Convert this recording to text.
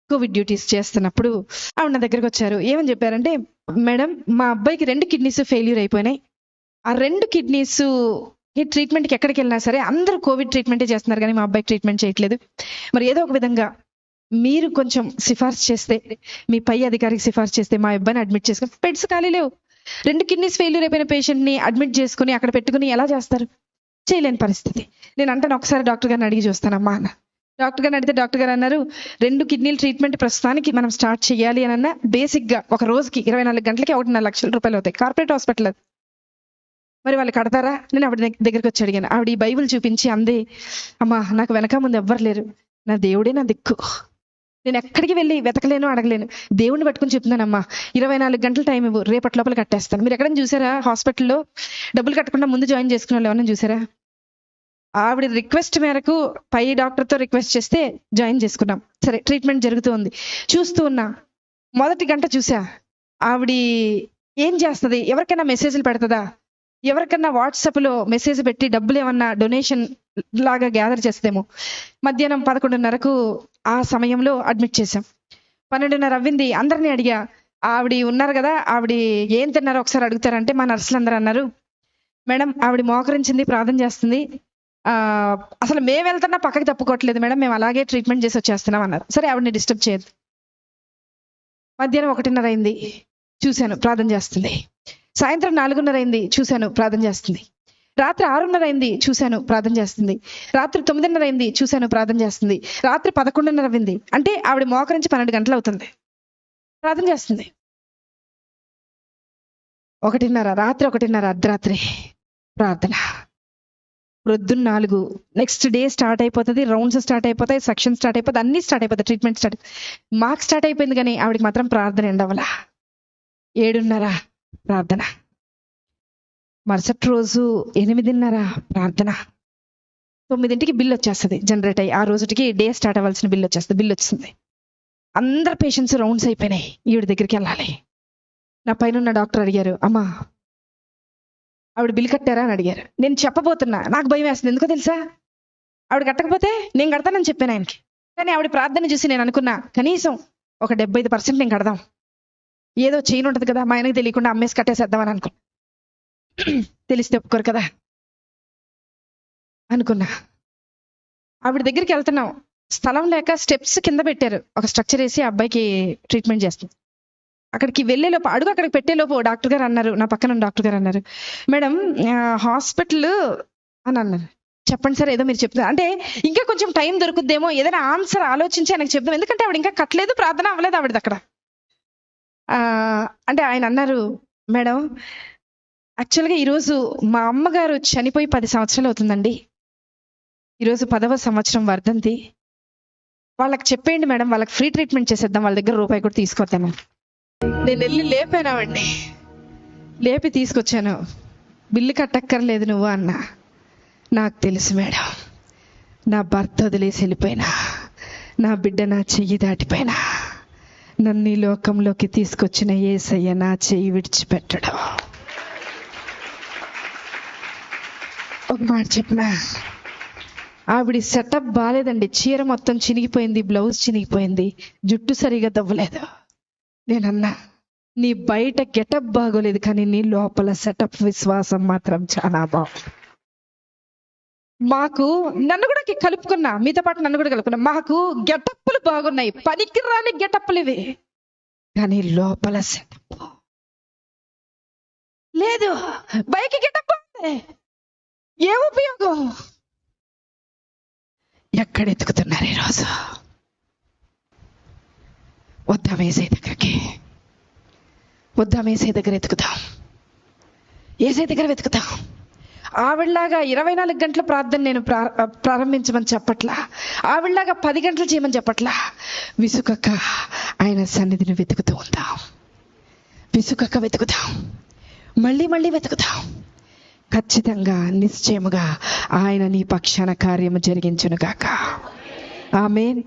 Covid duties చేస్తున్నప్పుడు ఆవిడ నా దగ్గరకు వచ్చారు. ఏమని చెప్పారంటే, మేడం మా అబ్బాయికి 2 కిడ్నీస్ ఫెయిల్యూర్ అయిపోయినాయి. ఆ 2 కిడ్నీస్ ట్రీట్మెంట్కి ఎక్కడికి వెళ్ళినా సరే అందరూ కోవిడ్ ట్రీట్మెంటే చేస్తున్నారు, కానీ మా అబ్బాయికి ట్రీట్మెంట్ చేయట్లేదు. మరి ఏదో ఒక విధంగా మీరు కొంచెం సిఫార్సు చేస్తే, మీ పై అధికారికి సిఫార్సు చేస్తే మా అబ్బాయిని అడ్మిట్ చేసుకుని, బెడ్స్ ఖాళీ లేవు. 2 కిడ్నీస్ ఫెయిల్యూర్ అయిపోయిన పేషెంట్ని అడ్మిట్ చేసుకుని అక్కడ పెట్టుకుని ఎలా చేస్తారు? చేయలేని పరిస్థితి. నేను అంటాను, ఒకసారి డాక్టర్ గారిని అడిగి చూస్తానమ్మా అన్న. డాక్టర్ గారిని అడిగితే డాక్టర్ గారు అన్నారు, 2 కిడ్నీల ట్రీట్మెంట్ ప్రస్తుతానికి మనం స్టార్ట్ చేయాలి అని అన్న, బేసిక్గా ఒక రోజుకి 24 గంటలకి 1.5 లక్షల రూపాయలు అవుతాయి. కార్పొరేట్ హాస్పిటల్ అది. మరి వాళ్ళు కడతారా? నేను ఆవిడ దగ్గరికి వచ్చి అడిగాను. ఆవిడ ఈ బైబిల్ చూపించి అందే, అమ్మా నాకు వెనక ముందు ఎవ్వరు లేరు, నా దేవుడే నా దిక్కు, నేను ఎక్కడికి వెళ్ళి వెతకలేను, అడగలేను, దేవుడిని పట్టుకుని చెప్తున్నానమ్మా, 24 గంటల టైం ఇవ్వు, రేపటి లోపల కట్టేస్తాను. మీరు ఎక్కడైనా చూసారా హాస్పిటల్లో డబ్బులు కట్టకుండా ముందు జాయిన్ చేసుకున్న వాళ్ళు ఎవరైనా చూసారా? ఆవిడ రిక్వెస్ట్ మేరకు పై డాక్టర్తో రిక్వెస్ట్ చేస్తే జాయిన్ చేసుకున్నాం. సరే, ట్రీట్మెంట్ జరుగుతూ ఉంది. చూస్తూ ఉన్నా, మొదటి గంట చూసా ఆవిడ ఏం చేస్తుంది, ఎవరికైనా మెసేజ్లు పెడుతుందా, ఎవరికన్నా వాట్సాప్లో మెసేజ్ పెట్టి డబ్బులు ఏమన్నా డొనేషన్ లాగా గ్యాదర్ చేస్తేమో. మధ్యాహ్నం 11:30కు ఆ సమయంలో అడ్మిట్ చేశాం. 12:30 అవ్వింది. అందరినీ అడిగా, ఆవిడ ఉన్నారు కదా, ఆవిడ ఏం తిన్నారో ఒకసారి అడుగుతారంటే మా నర్సులు అందరూ అన్నారు, మేడం ఆవిడ మోకరించింది, ప్రార్థన చేస్తుంది, అసలు మేము వెళ్తున్నా పక్కకి తప్పుకోవట్లేదు మేడం, మేము అలాగే ట్రీట్మెంట్ చేసి వచ్చేస్తున్నాం అన్నారు. సరే, ఆవిడని డిస్టర్బ్ చేయద్దు. మధ్యాహ్నం 1:30 అయింది, చూశాను ప్రార్థన చేస్తుంది. సాయంత్రం 4:30 అయింది, చూశాను ప్రార్థన చేస్తుంది. రాత్రి 6:30 అయింది, చూశాను ప్రార్థన చేస్తుంది. రాత్రి 9:30 అయింది, చూశాను ప్రార్థన చేస్తుంది. రాత్రి 11:30 అయింది, అంటే ఆవిడ మోకరించి 12 గంటలు అవుతుంది, ప్రార్థన చేస్తుంది. 1:30 రాత్రి, 1:30 అర్ధరాత్రి ప్రార్థన. ప్రొద్దున్న 4 నెక్స్ట్ డే స్టార్ట్ అయిపోతుంది, రౌండ్స్ స్టార్ట్ అయిపోతాయి, సెక్షన్ స్టార్ట్ అయిపోతుంది, అన్నీ స్టార్ట్ అయిపోతాయి, ట్రీట్మెంట్ స్టార్ట్. మాకు స్టార్ట్ అయిపోయింది, కానీ ఆవిడకి మాత్రం ప్రార్థన ఎండవల. 7:30 ప్రార్థన. మరుసటి రోజు 8:30 ప్రార్థన. 9ంటికి బిల్ వచ్చేస్తుంది జనరేట్ అయ్యి, ఆ రోజుకి డే స్టార్ట్ అవ్వాల్సిన బిల్ వచ్చేస్తుంది. బిల్ వచ్చింది, అందరు పేషెంట్స్ రౌండ్స్ అయిపోయినాయి, ఈవిడ దగ్గరికి వెళ్ళాలి. నా పైన ఉన్న డాక్టర్ అడిగారు, అమ్మా ఆవిడ బిల్ కట్టారా అని అడిగారు. నేను చెప్పబోతున్నా, నాకు భయం వేస్తుంది. ఎందుకో తెలుసా, ఆవిడ కట్టకపోతే నేను కడతానని చెప్పాను ఆయనకి. కానీ ఆవిడ ప్రార్థన చూసి నేను అనుకున్నా, కనీసం ఒక 75% నేను కడదాం, ఏదో చైన్ ఉంటుంది కదా, మా ఆయనకి తెలియకుండా అమ్మేసి కట్టేసేద్దామని అనుకున్నా. తెలిస్తే ఒప్పుకోరు కదా అనుకున్నా. ఆవిడ దగ్గరికి వెళ్తున్నాం, స్థలం లేక స్టెప్స్ కింద పెట్టారు, ఒక స్ట్రక్చర్ వేసి ఆ అబ్బాయికి ట్రీట్మెంట్ చేస్తుంది. అక్కడికి వెళ్ళేలోపు, అడుగు అక్కడికి పెట్టేలోపు డాక్టర్ గారు అన్నారు, నా పక్కన డాక్టర్ గారు అన్నారు, మేడం హాస్పిటల్ అని అన్నారు. చెప్పండి సార్, ఏదో మీరు చెప్తున్నారు అంటే ఇంకా కొంచెం టైం దొరుకుద్దేమో, ఏదైనా ఆన్సర్ ఆలోచించి ఆయనకు చెప్దాం, ఎందుకంటే ఆవిడ ఇంకా కట్టలేదు, ప్రార్థన అవ్వలేదు ఆవిడది అక్కడ. అంటే ఆయన అన్నారు, మేడం యాక్చువల్గా ఈరోజు మా అమ్మగారు చనిపోయి 10 సంవత్సరాలు అవుతుందండి, ఈరోజు 10వ సంవత్సరం వర్ధంతి. వాళ్ళకి చెప్పేయండి మేడం, వాళ్ళకి ఫ్రీ ట్రీట్మెంట్ చేసేద్దాం, వాళ్ళ దగ్గర రూపాయి కూడా తీసుకొద్దాము. నేను వెళ్ళి లేపానామండి, లేపి తీసుకొచ్చాను. బిల్లు కట్టక్కర్లేదు నువ్వు అన్నా. నాకు తెలుసు మేడం, నా భర్త వదిలేసి వెళ్ళిపోయినా, నా బిడ్డ నా చెయ్యి దాటిపోయినా, నన్ను ఈ లోకంలోకి తీసుకొచ్చిన యేసయ్య నా చెయ్యి విడిచిపెట్టడం. ఒక మాట చెప్పనా, ఆవిడ సెటప్ బాగాలేదండి, చీర మొత్తం చినిగిపోయింది, బ్లౌజ్ చినిగిపోయింది, జుట్టు సరిగా దవ్వలేదు. నేనన్నా, నీ బయట గెటప్ బాగోలేదు, కానీ నీ లోపల సెటప్ విశ్వాసం మాత్రం చాలా బాగుంది. మాకు నన్ను కూడా కలుపుకున్నా, మీతో పాటు నన్ను కూడా కలుపుకున్నా, మాకు గెటప్పులు బాగున్నాయి, పనికి రాని గెటప్పులు ఇవి, కానీ లోపల సెటప్ లేదు. బయకి గెటప్ బాగుంది, ఏ ఉపయోగం? ఎక్కడ ఎత్తుకుతున్నారు ఈరోజు? వద్దాం ఏసై దగ్గరికి, వద్దాం ఏసై దగ్గర ఎత్తుకుతాం, ఏసై దగ్గర వెతుకుతాం. ఆవిడలాగా 24 గంటల ప్రార్థన నేను ప్రారంభించమని చెప్పట్లా, ఆవిడలాగా 10 గంటలు చేయమని చెప్పట్లా. విసుకక్క ఆయన సన్నిధిని వెతుకుతూ ఉందాం, విసుకక్క వెతుకుతాం, మళ్ళీ మళ్ళీ వెతుకుతాం. ఖచ్చితంగా నిశ్చయముగా ఆయన నీ పక్షాన కార్యము జరిగించును గాక. ఆమేన్.